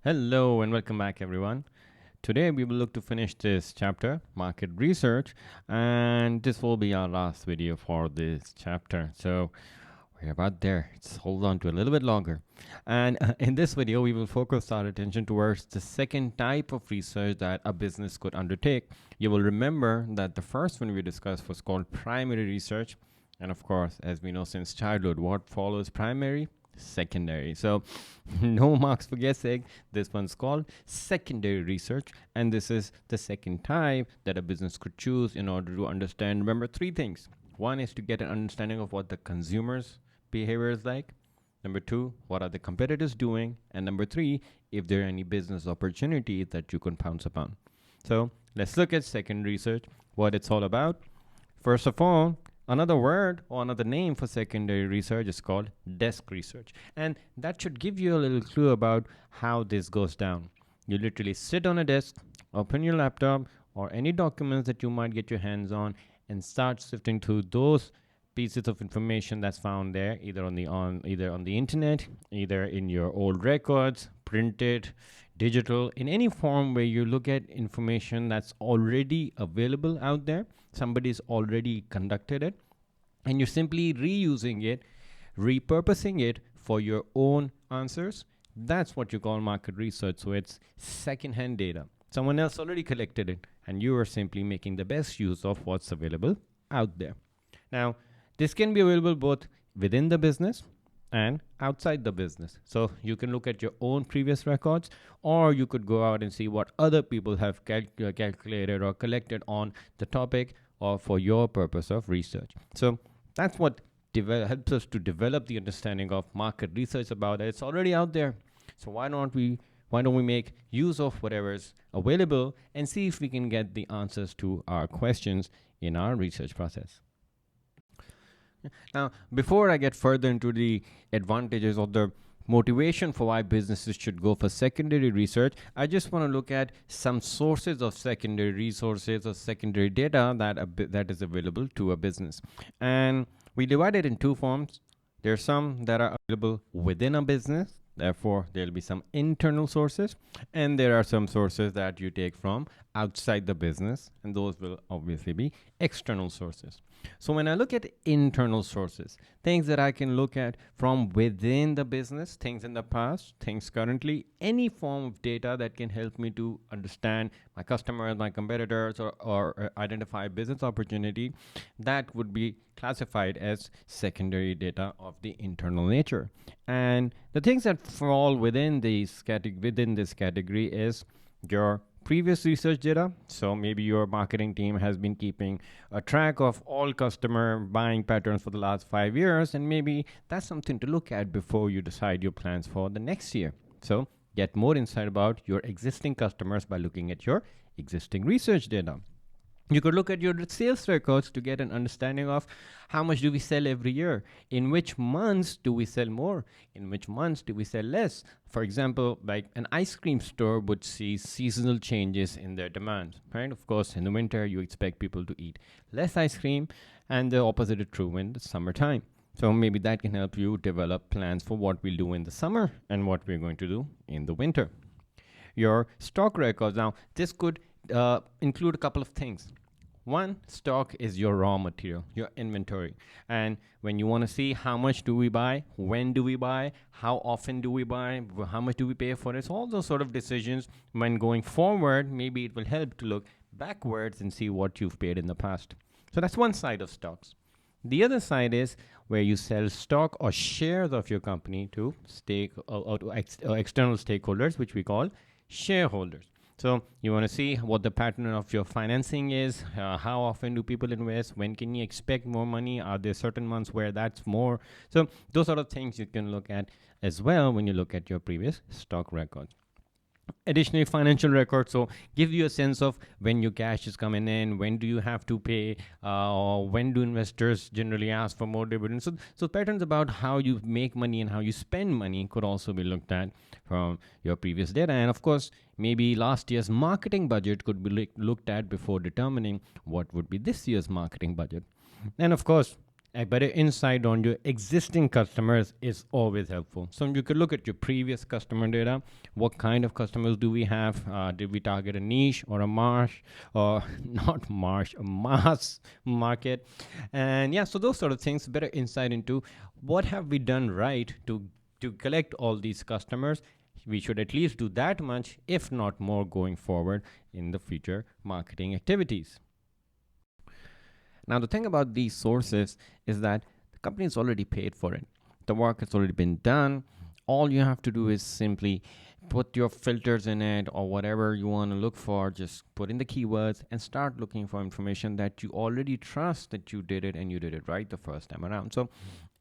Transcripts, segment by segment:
Hello and welcome back, everyone. Today we will look to finish this chapter, market research, and this will be our last video for this chapter. So we're about there. Let's hold on to a little bit longer. And in this video, we will focus our attention towards the second type of research that a business could undertake. You will remember that the first one we discussed was called primary research. And of course, as we know since childhood, what follows primary? Secondary. So no marks for guessing. This one's called secondary research, and this is the second type that a business could choose in order to understand. Remember three things. One is to get an understanding of what the consumer's behavior is like. Number two, what are the competitors doing? And number three, if there are any business opportunities that you can pounce upon. So let's look at secondary research, what it's all about. First of all, another word or another name for secondary research is called desk research. And that should give you a little clue about how this goes down. You literally sit on a desk, open your laptop or any documents that you might get your hands on and start sifting through those pieces of information that's found there, either on the internet, either in your old records, printed, digital, in any form where you look at information that's already available out there. Somebody's already conducted it, and you're simply reusing it, repurposing it for your own answers. That's what you call market research. So it's secondhand data. Someone else already collected it, and you are simply making the best use of what's available out there. Now, this can be available both within the business and outside the business. So you can look at your own previous records, or you could go out and see what other people have calculated or collected on the topic or for your purpose of research. So that's what helps us to develop the understanding of market research about it. It's already out there. So why don't we make use of whatever's available and see if we can get the answers to our questions in our research process. Now, before I get further into the advantages or the motivation for why businesses should go for secondary research, I just want to look at some sources of secondary resources or secondary data that is available to a business. And we divide it in two forms. There are some that are available within a business. Therefore, there'll be some internal sources, and there are some sources that you take from outside the business, and those will obviously be external sources. So when I look at internal sources, things that I can look at from within the business, things in the past, things currently, any form of data that can help me to understand my customers, my competitors, or identify business opportunity, that would be classified as secondary data of the internal nature. And the things that fall within this category is your previous research data. So maybe your marketing team has been keeping a track of all customer buying patterns for the last 5 years, and maybe that's something to look at before you decide your plans for the next year. So get more insight about your existing customers by looking at your existing research data. You could look at your sales records to get an understanding of how much do we sell every year, in which months do we sell more, in which months do we sell less. For example, like an ice cream store would see seasonal changes in their demand, right? Of course, in the winter, you expect people to eat less ice cream, and the opposite is true in the summertime. So maybe that can help you develop plans for what we'll do in the summer and what we're going to do in the winter. Your stock records. Now, this could include a couple of things. One, stock is your raw material, your inventory. And when you want to see how much do we buy, when do we buy, how often do we buy, how much do we pay for it, so all those sort of decisions when going forward, maybe it will help to look backwards and see what you've paid in the past. So that's one side of stocks. The other side is where you sell stock or shares of your company to external stakeholders, which we call shareholders. So you want to see what the pattern of your financing is, how often do people invest, when can you expect more money, are there certain months where that's more. So those sort of things you can look at as well when you look at your previous stock records. Additionally, financial records, so give you a sense of when your cash is coming in, when do you have to pay, or when do investors generally ask for more dividends. So patterns about how you make money and how you spend money could also be looked at from your previous data. And of course, maybe last year's marketing budget could be looked at before determining what would be this year's marketing budget. And of course, A better insight on your existing customers is always helpful. So you could look at your previous customer data. What kind of customers do we have? Did we target a niche or a marsh, or not marsh, a mass market? And yeah, so those sort of things, better insight into what have we done right to collect all these customers. We should at least do that much, if not more, going forward in the future marketing activities. Now, the thing about these sources is that the company's already paid for it. The work has already been done. All you have to do is simply put your filters in it, or whatever you want to look for. Just put in the keywords and start looking for information that you already trust that you did it and you did it right the first time around. So,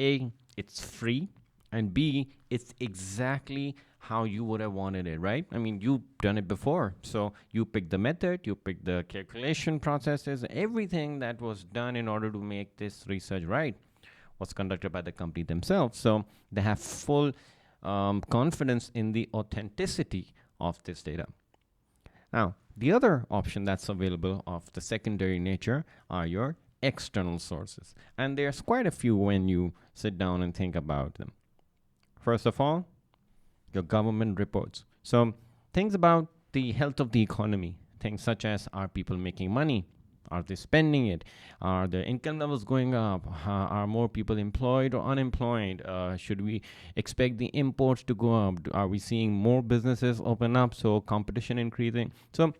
A, it's free, and B, it's exactly how you would have wanted it, right? I mean, you've done it before. So you pick the method, you pick the calculation processes, everything that was done in order to make this research right was conducted by the company themselves. So they have full confidence in the authenticity of this data. Now, the other option that's available of the secondary nature are your external sources. And there's quite a few when you sit down and think about them. First of all, your government reports. So things about the health of the economy, things such as, are people making money? Are they spending it? Are the income levels going up? Are more people employed or unemployed? Should we expect the imports to go up? Are we seeing more businesses open up, so competition increasing? So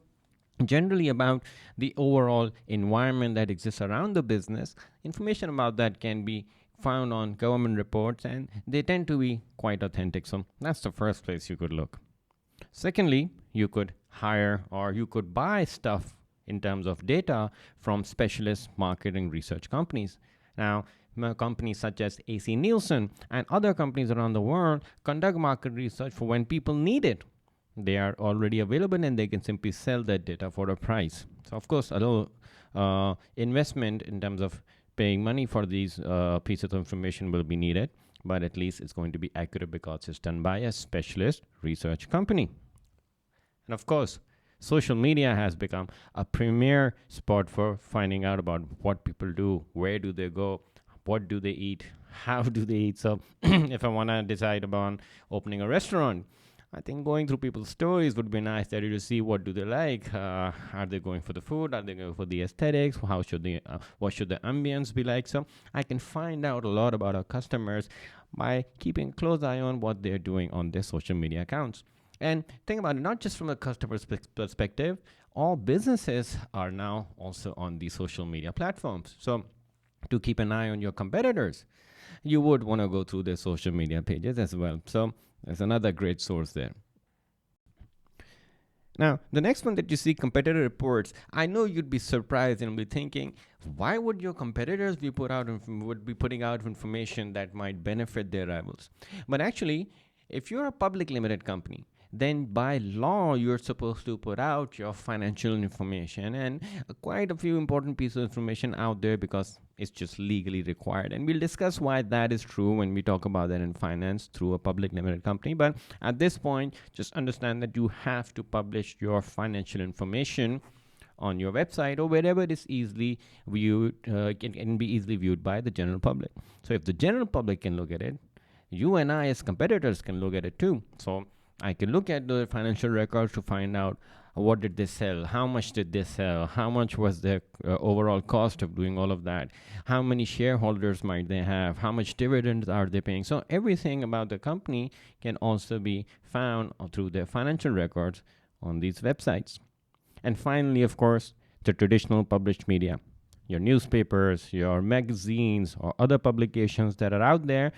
generally about the overall environment that exists around the business, information about that can be found on government reports, and they tend to be quite authentic. So that's the first place you could look. Secondly, you could hire or you could buy stuff in terms of data from specialist marketing research companies. Now, companies such as AC Nielsen and other companies around the world conduct market research for when people need it. They are already available and they can simply sell that data for a price. So, of course, a little investment in terms of paying money for these pieces of information will be needed, but at least it's going to be accurate because it's done by a specialist research company. And of course, social media has become a premier spot for finding out about what people do, where do they go, what do they eat, how do they eat. So if I want to decide about opening a restaurant, I think going through people's stories would be nice, that you to see what do they like. Are they going for the food? Are they going for the aesthetics? How should the what should the ambience be like? So I can find out a lot about our customers by keeping a close eye on what they're doing on their social media accounts. And think about it, not just from a customer's perspective, all businesses are now also on the social media platforms. So to keep an eye on your competitors, you would want to go through their social media pages as well. So there's another great source there. Now, the next one that you see, competitor reports. I know you'd be surprised and be thinking, why would your competitors be putting out information that might benefit their rivals? But actually, if you're a public limited company, then by law you're supposed to put out your financial information, and quite a few important pieces of information out there because it's just legally required. And we'll discuss why that is true when we talk about that in finance through a public limited company. But at this point, just understand that you have to publish your financial information on your website or wherever it is easily viewed, can be easily viewed by the general public. So if the general public can look at it, you and I as competitors can look at it too. So I can look at the financial records to find out what did they sell, how much did they sell, how much was their overall cost of doing all of that, how many shareholders might they have, how much dividends are they paying. So everything about the company can also be found through their financial records on these websites. And finally, of course, the traditional published media, your newspapers, your magazines, or other publications that are out there.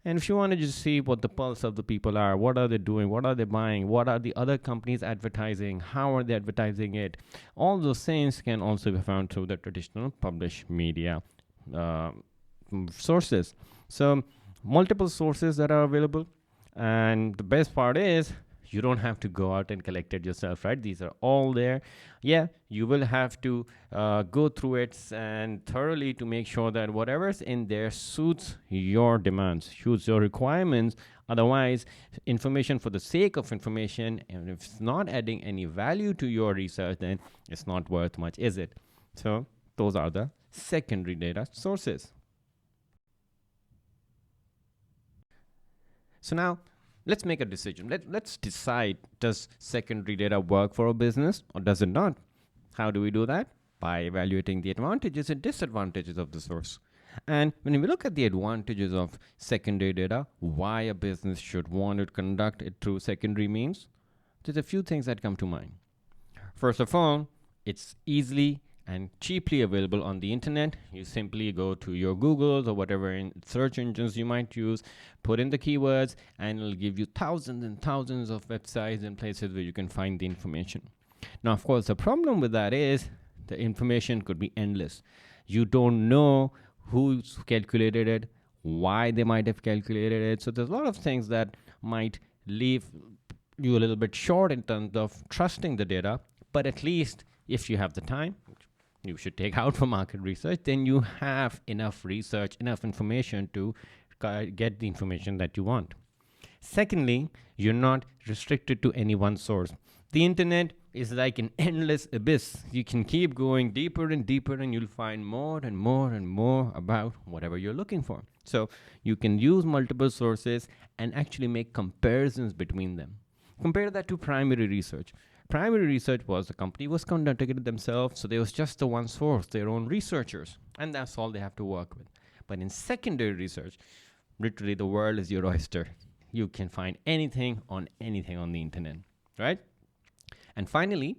And if you want to just see what the pulse of the people are, what are they doing, what are they buying, what are the other companies advertising, how are they advertising it, all those things can also be found through the traditional published media sources. So multiple sources that are available. And the best part is, you don't have to go out and collect it yourself, right? These are all there. Yeah, you will have to go through it and thoroughly to make sure that whatever's in there suits your demands, suits your requirements. Otherwise, information for the sake of information, and if it's not adding any value to your research, then it's not worth much, is it? So those are the secondary data sources. So now let's make a decision. Let's decide, does secondary data work for a business or does it not? How do we do that? By evaluating the advantages and disadvantages of the source. And when we look at the advantages of secondary data, why a business should want to conduct it through secondary means, there's a few things that come to mind. First of all, it's easily and cheaply available on the internet. You simply go to your Googles or whatever search engines you might use, put in the keywords, and it'll give you thousands and thousands of websites and places where you can find the information. Now, of course, the problem with that is the information could be endless. You don't know who's calculated it, why they might have calculated it. So there's a lot of things that might leave you a little bit short in terms of trusting the data. But at least if you have the time, you should take out for market research, then you have enough research, enough information to get the information that you want. Secondly, you're not restricted to any one source. The internet is like an endless abyss. You can keep going deeper and deeper and you'll find more and more and more about whatever you're looking for. So you can use multiple sources and actually make comparisons between them. Compare that to primary research. Primary research was the company was conducting it themselves, so there was just the one source, their own researchers, and that's all they have to work with. But in secondary research, literally the world is your oyster. You can find anything on the internet, right? And finally,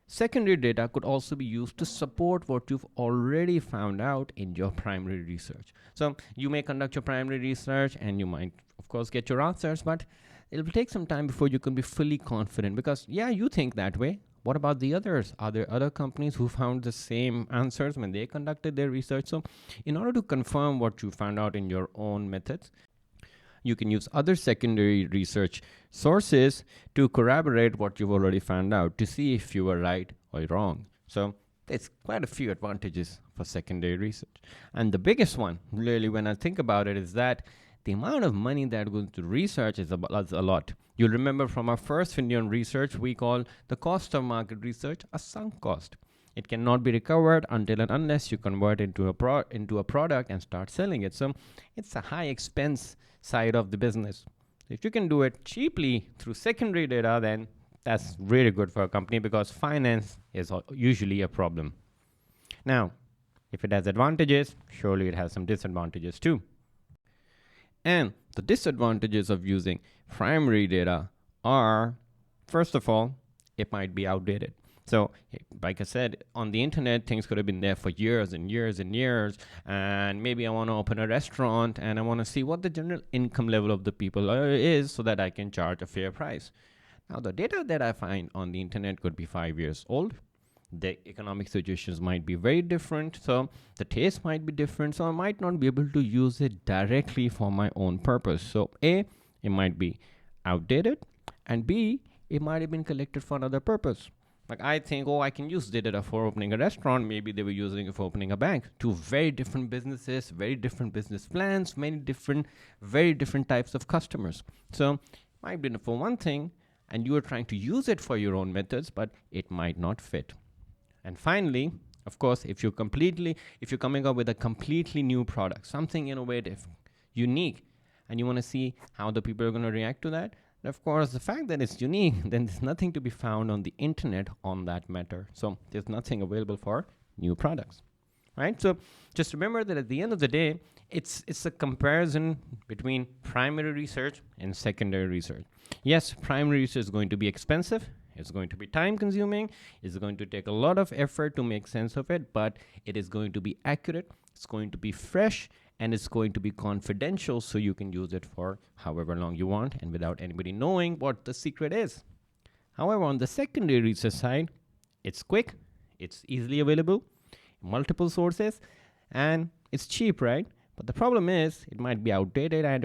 secondary data could also be used to support what you've already found out in your primary research. So you may conduct your primary research and you might, of course, get your answers, but it will take some time before you can be fully confident because, yeah, you think that way. What about the others? Are there other companies who found the same answers when they conducted their research? So in order to confirm what you found out in your own methods, you can use other secondary research sources to corroborate what you've already found out to see if you were right or wrong. So there's quite a few advantages for secondary research. And the biggest one, really, when I think about it, is that the amount of money that goes to research is a lot. You'll remember from our first video on research, we call the cost of market research a sunk cost. It cannot be recovered until and unless you convert it into a product and start selling it. So it's a high expense side of the business. If you can do it cheaply through secondary data, then that's really good for a company because finance is usually a problem. Now, if it has advantages, surely it has some disadvantages too. And the disadvantages of using primary data are, first of all, it might be outdated. So, like I said, on the internet, things could have been there for years and years and years. And maybe I want to open a restaurant and I want to see what the general income level of the people is so that I can charge a fair price. Now, the data that I find on the internet could be 5 years old. The economic situations might be very different, so the taste might be different, so I might not be able to use it directly for my own purpose. So A, it might be outdated, and B, it might have been collected for another purpose. Like I think, I can use data for opening a restaurant. Maybe they were using it for opening a bank. Two very different businesses, very different business plans, very different types of customers. So it might be for one thing, and you are trying to use it for your own methods, but it might not fit. And finally, of course, if you're coming up with a completely new product, something innovative, unique, and you want to see how the people are going to react to that, and of course, the fact that it's unique, then there's nothing to be found on the internet on that matter. So there's nothing available for new products, right? So just remember that at the end of the day, it's a comparison between primary research and secondary research. Yes, primary research is going to be expensive. It's going to be time consuming. It's going to take a lot of effort to make sense of it, but it is going to be accurate. It's going to be fresh, and it's going to be confidential so you can use it for however long you want and without anybody knowing what the secret is. However, on the secondary research side, it's quick, it's easily available, multiple sources, and it's cheap, right? But the problem is it might be outdated and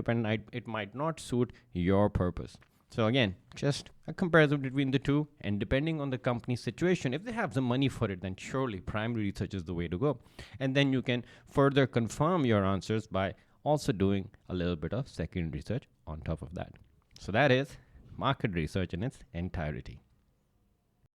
it might not suit your purpose. So again, just a comparison between the two, and depending on the company's situation, if they have the money for it, then surely primary research is the way to go. And then you can further confirm your answers by also doing a little bit of secondary research on top of that. So that is market research in its entirety.